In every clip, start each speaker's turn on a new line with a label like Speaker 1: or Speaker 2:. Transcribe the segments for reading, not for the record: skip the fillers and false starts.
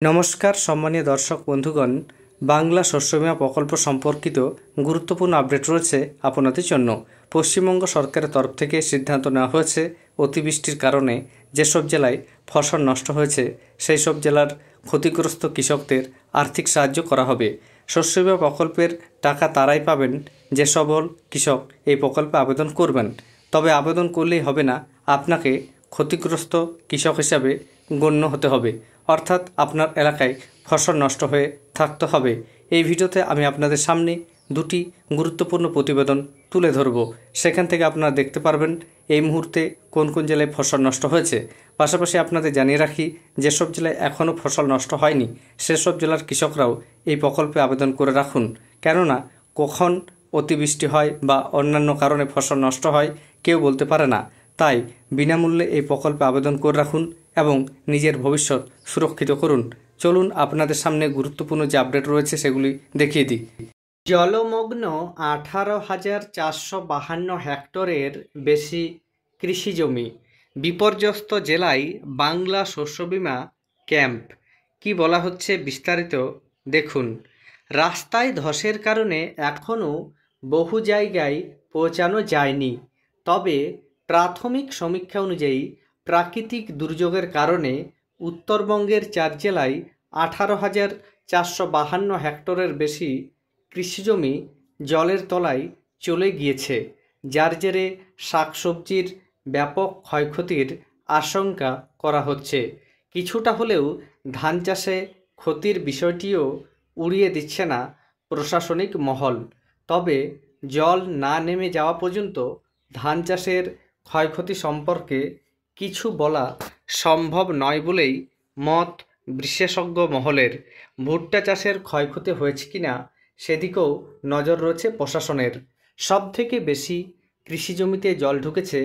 Speaker 1: নমস্কার সম্মানীয় দর্শক বন্ধুগণ, বাংলা শস্য বীমা প্রকল্প সম্পর্কিত গুরুত্বপূর্ণ আপডেট রয়েছে আপনাদের জন্য। পশ্চিমবঙ্গ সরকারের তরফ থেকে সিদ্ধান্ত নেওয়া হয়েছে অতিবৃষ্টির কারণে যেসব জেলায় ফসল নষ্ট হয়েছে সেই সব জেলার ক্ষতিগ্রস্ত কৃষকদের আর্থিক সাহায্য করা হবে। শস্য বীমা প্রকল্পের টাকা তারাই পাবেন যে সকল কৃষক এই প্রকল্পে আবেদন করবেন। তবে আবেদন করলেই হবে না, আপনাকে ক্ষতিগ্রস্ত কৃষক হিসাবে গণ্য হতে হবে, অর্থাৎ আপনার এলাকায় ফসল নষ্ট হয়ে থাকতে হবে। এই ভিডিওতে আমি আপনাদের সামনে দুটি গুরুত্বপূর্ণ প্রতিবেদন তুলে ধরব। সেখান থেকে আপনারা দেখতে পারবেন এই মুহূর্তে কোন কোন জেলায় ফসল নষ্ট হয়েছে। পাশাপাশি আপনাদের জানিয়ে রাখি, যেসব জেলায় এখনও ফসল নষ্ট হয়নি সেসব জেলার কৃষকরাও এই প্রকল্পে আবেদন করে রাখুন, কেননা কখন অতিবৃষ্টি হয় বা অন্যান্য কারণে ফসল নষ্ট হয় কেউ বলতে পারে না। তাই বিনামূল্যে এই প্রকল্পে আবেদন করে রাখুন এবং নিজের ভবিষ্যৎ সুরক্ষিত করুন। চলুন আপনাদের সামনে গুরুত্বপূর্ণ যে আপডেট রয়েছে সেগুলি দেখিয়ে দিই। জলমগ্ন 18,452 হেক্টরের বেশি কৃষি জমি, বিপর্যস্ত জেলায় বাংলা শস্য বীমা ক্যাম্প। কি বলা হচ্ছে বিস্তারিত দেখুন। রাস্তায় ধসের কারণে এখনও বহু জায়গায় পৌঁছানো যায়নি, তবে প্রাথমিক সমীক্ষা অনুযায়ী প্রাকৃতিক দুর্যোগের কারণে উত্তরবঙ্গের 4 জেলায় 18,452 হেক্টরের বেশি কৃষিজমি জলের তলায় চলে গিয়েছে, যার জেরে শাকসবজির ব্যাপক ক্ষয়ক্ষতির আশঙ্কা করা হচ্ছে। কিছুটা হলেও ধান চাষে ক্ষতির বিষয়টিও উড়িয়ে দিচ্ছে না প্রশাসনিক মহল। তবে জল না নেমে যাওয়া পর্যন্ত ধান চাষের ক্ষয়ক্ষতি সম্পর্কে কিছু বলা সম্ভব নয় বলেই মত বিশেষজ্ঞ মহলের। ভুট্টা চাষের ক্ষয়ক্ষতি হয়েছে কিনা সেদিকেও নজর রয়েছে প্রশাসনের। সবথেকে বেশি কৃষি জমিতে জল ঢুকেছে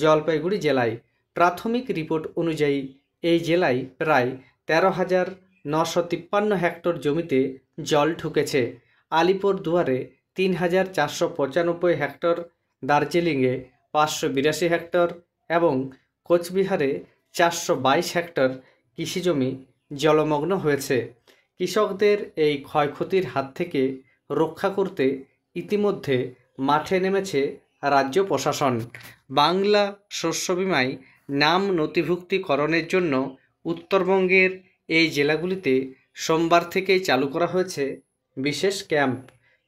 Speaker 1: জলপাইগুড়ি জেলায়। প্রাথমিক রিপোর্ট অনুযায়ী এই জেলায় প্রায় 13,953 হেক্টর জমিতে জল ঢুকেছে। আলিপুরদুয়ারে 3,495 হেক্টর, দার্জিলিংয়ে 582 হেক্টর এবং কোচবিহারে 422 হেক্টর কৃষিজমি জলমগ্ন হয়েছে। কৃষকদের এই ক্ষয়ক্ষতির হাত থেকে রক্ষা করতে ইতিমধ্যে মাঠে নেমেছে রাজ্য প্রশাসন। বাংলা শস্য বীমায় নাম নথিভুক্তিকরণের জন্য উত্তরবঙ্গের এই জেলাগুলিতে সোমবার থেকেই চালু করা হয়েছে বিশেষ ক্যাম্প।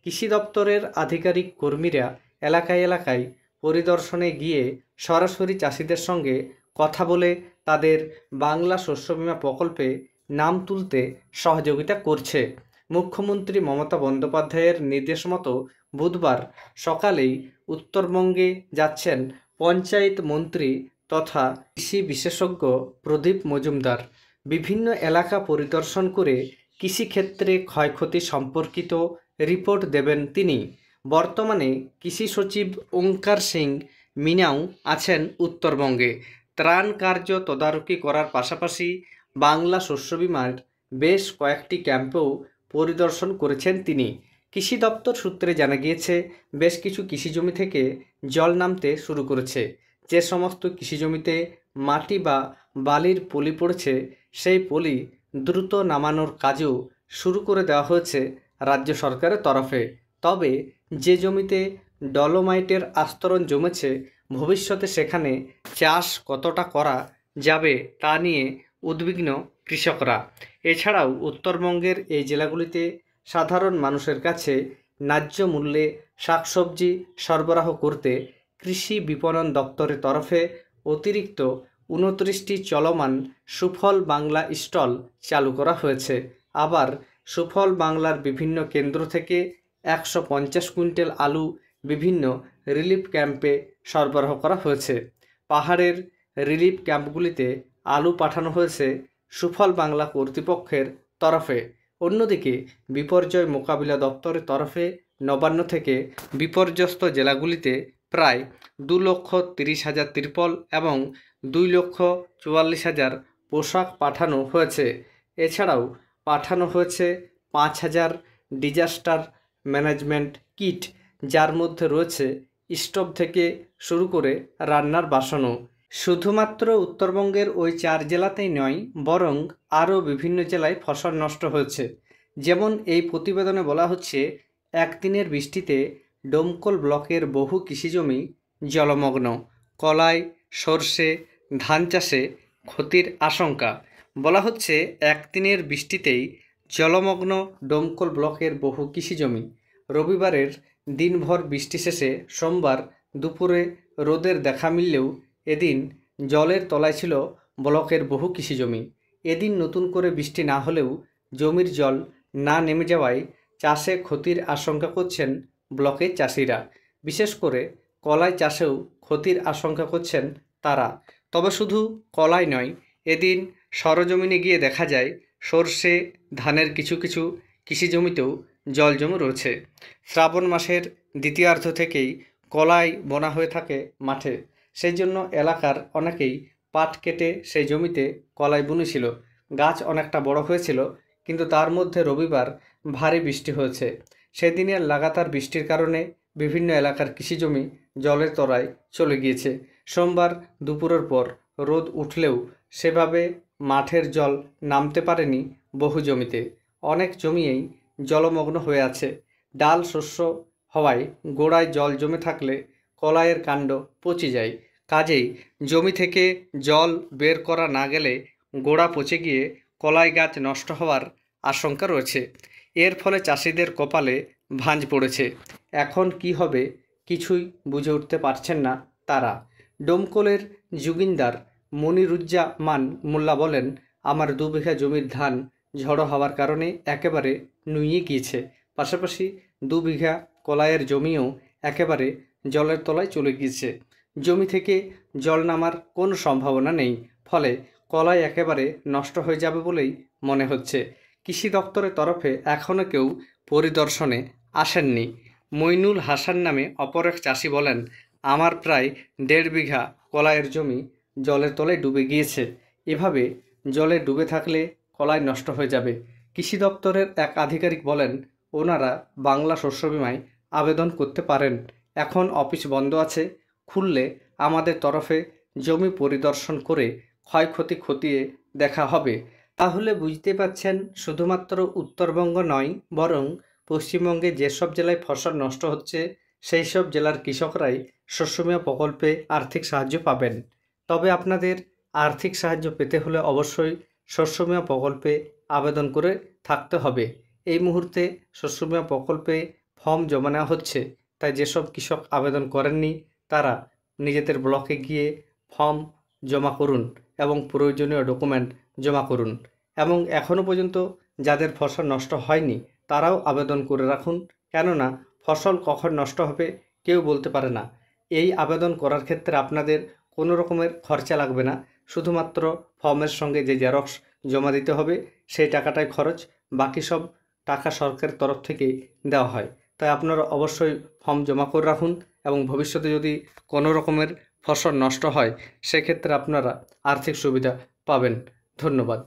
Speaker 1: কৃষি দপ্তরের আধিকারিক কর্মীরা এলাকায় এলাকায় পরিদর্শনে গিয়ে সরাসরি চাষিদের সঙ্গে কথা বলে তাদের বাংলা শস্য বীমা প্রকল্পে নাম তুলতে সহযোগিতা করছে। মুখ্যমন্ত্রী মমতা বন্দ্যোপাধ্যায়ের নির্দেশ মতো বুধবার সকালেই উত্তরবঙ্গে যাচ্ছেন পঞ্চায়েত মন্ত্রী তথা কৃষি বিশেষজ্ঞ প্রদীপ মজুমদার। বিভিন্ন এলাকা পরিদর্শন করে কৃষিক্ষেত্রে ক্ষয়ক্ষতি সম্পর্কিত রিপোর্ট দেবেন তিনি। বর্তমানে কৃষি সচিব ওঙ্কার সিং মিনাও আছেন উত্তরবঙ্গে। ত্রাণ কার্য তদারকি করার পাশাপাশি বাংলা শস্য বীমার বেশ কয়েকটি ক্যাম্পেও পরিদর্শন করেছেন তিনি। কৃষি দপ্তর সূত্রে জানা গিয়েছে, বেশ কিছু কৃষিজমি থেকে জল নামতে শুরু করেছে। যে সমস্ত কৃষিজমিতে মাটি বা বালির পলি পড়েছে সেই পলি দ্রুত নামানোর কাজও শুরু করে দেওয়া হয়েছে রাজ্য সরকারের তরফে। তবে যে জমিতে ডলোমাইটের আস্তরণ জমেছে, ভবিষ্যতে সেখানে চাষ কতটা করা যাবে তা নিয়ে উদ্বিগ্ন কৃষকরা। এছাড়াও উত্তরবঙ্গের এই জেলাগুলিতে সাধারণ মানুষের কাছে ন্যায্য মূল্যে শাকসবজি সরবরাহ করতে কৃষি বিপণন দপ্তরের তরফে অতিরিক্ত 29টি চলমান সুফল বাংলা স্টল চালু করা হয়েছে। আবার সুফল বাংলার বিভিন্ন কেন্দ্র থেকে 150 কুইন্টাল আলু বিভিন্ন রিলিফ ক্যাম্পে সরবরাহ করা হয়েছে। পাহাড়ের রিলিফ ক্যাম্পগুলিতে আলু পাঠানো হয়েছে সুফল বাংলা কর্তৃপক্ষের তরফে। অন্যদিকে বিপর্যয় মোকাবিলা দপ্তরের তরফে নবান্ন থেকে বিপর্যস্ত জেলাগুলিতে প্রায় 2,30,000 ত্রিপল এবং 2,44,000 পোশাক পাঠানো হয়েছে। এছাড়াও পাঠানো হয়েছে 5,000 ডিজাস্টার ম্যানেজমেন্ট কিট, যার মধ্যে রয়েছে স্টোভ থেকে শুরু করে রান্নার বাসনও। শুধুমাত্র উত্তরবঙ্গের ওই 4 জেলাতেই নয়, বরং আরও বিভিন্ন জেলায় ফসল নষ্ট হয়েছে। যেমন এই প্রতিবেদনে বলা হচ্ছে, একদিনের বৃষ্টিতে ডোমকল ব্লকের বহু কৃষিজমি জলমগ্ন, কলাই, সরষে, ধান চাষে ক্ষতির আশঙ্কা। বলা হচ্ছে, একদিনের বৃষ্টিতেই জলমগ্ন ডোমকল ব্লকের বহু কৃষিজমি। রবিবারের দিনভর বৃষ্টি শেষে সোমবার দুপুরে রোদের দেখা মিললেও এদিন জলের তলায় ছিল ব্লকের বহু কৃষিজমি। এদিন নতুন করে বৃষ্টি না হলেও জমির জল না নেমে যাওয়ায় চাষে ক্ষতির আশঙ্কা করছেন ব্লকের চাষিরা। বিশেষ করে কলাই চাষেও ক্ষতির আশঙ্কা করছেন তারা। তবে শুধু কলাই নয়, এদিন সরজমিনে গিয়ে দেখা যায় সরষে, ধানের কিছু কিছু কৃষিজমিতেও জল জমে রয়েছে। শ্রাবণ মাসের দ্বিতীয়ার্ধ থেকেই কলাই বোনা হয়ে থাকে মাঠে, সেই জন্য এলাকার অনেকেই পাট কেটে সেই জমিতে কলাই বুনেছিল। গাছ অনেকটা বড় হয়েছিল, কিন্তু তার মধ্যে রবিবার ভারী বৃষ্টি হয়েছে। সেদিনের লাগাতার বৃষ্টির কারণে বিভিন্ন এলাকার কৃষিজমি জলের তলায় চলে গিয়েছে। সোমবার দুপুরের পর রোদ উঠলেও সেভাবে মাঠের জল নামতে পারেনি বহু জমিতে। অনেক জমিয়েই জলমগ্ন হয়ে আছে। ডাল শস্য হওয়ায় গোড়ায় জল জমে থাকলে কলাইয়ের কাণ্ড পচে যায়। কাজেই জমি থেকে জল বের করা না গেলে গোড়া পচে গিয়ে কলাই গাছ নষ্ট হওয়ার আশঙ্কা রয়েছে। এর ফলে চাষিদের কপালে ভাঁজ পড়েছে। এখন কি হবে কিছুই বুঝে উঠতে পারছেন না তারা। ডোমকলের জুগিন্দার মনিরুজ্জামান মোল্লা বলেন, আমার 2 বিঘা জমির ধান ঝড়ো হওয়ার কারণে একেবারে নুয়ে গিয়েছে। পাশাপাশি 2 বিঘা কলাইয়ের জমিও একেবারে জলের তলায় চলে গিয়েছে। জমি থেকে জল নামার কোনো সম্ভাবনা নেই, ফলে কলাই একেবারে নষ্ট হয়ে যাবে বলেই মনে হচ্ছে। কৃষি দপ্তরের তরফে এখনও কেউ পরিদর্শনে আসেননি। মইনুল হাসান নামে অপর এক চাষি বলেন, আমার প্রায় 1.5 বিঘা কলাইয়ের জমি জলের তলায় ডুবে গিয়েছে। এভাবে জলে ডুবে থাকলে কলাই নষ্ট হয়ে যাবে। কৃষি দপ্তরের এক আধিকারিক বলেন, ওনারা বাংলা শস্য বিমায় আবেদন করতে পারেন। এখন অফিস বন্ধ আছে, খুললে আমাদের তরফে জমি পরিদর্শন করে ক্ষয়ক্ষতি খতিয়ে দেখা হবে। তাহলে বুঝতে পারছেন, শুধুমাত্র উত্তরবঙ্গ নয়, বরং পশ্চিমবঙ্গে যেসব জেলায় ফসল নষ্ট হচ্ছে সেই সব জেলার কৃষকরাই শস্য বীমা প্রকল্পে আর্থিক সাহায্য পাবেন। তবে আপনাদের আর্থিক সাহায্য পেতে হলে অবশ্যই শস্য বীমা প্রকল্পে আবেদন করে থাকতে হবে। এই মুহূর্তে শস্য বীমা প্রকল্পে ফর্ম জমা নেওয়া হচ্ছে, তাই যেসব কৃষক আবেদন করেননি তারা নিজেদের ব্লকে গিয়ে ফর্ম জমা করুন এবং প্রয়োজনীয় ডকুমেন্ট জমা করুন। এবং এখনও পর্যন্ত যাদের ফসল নষ্ট হয়নি তারাও আবেদন করে রাখুন, কেননা ফসল কখন নষ্ট হবে কেউ বলতে পারে না। এই আবেদন করার ক্ষেত্রে আপনাদের কোনো রকমের খরচা লাগবে না, শুধুমাত্র ফর্মের সঙ্গে যে জেরক্স জমা দিতে হবে সেই টাকাটাই খরচ, বাকি সব টাকা সরকারের তরফ থেকে দেওয়া হয়। তাই আপনারা অবশ্যই ফর্ম জমা করে রাখুন এবং ভবিষ্যতে যদি কোনো রকমের ফসল নষ্ট হয় সেক্ষেত্রে আপনারা আর্থিক সুবিধা পাবেন। ধন্যবাদ।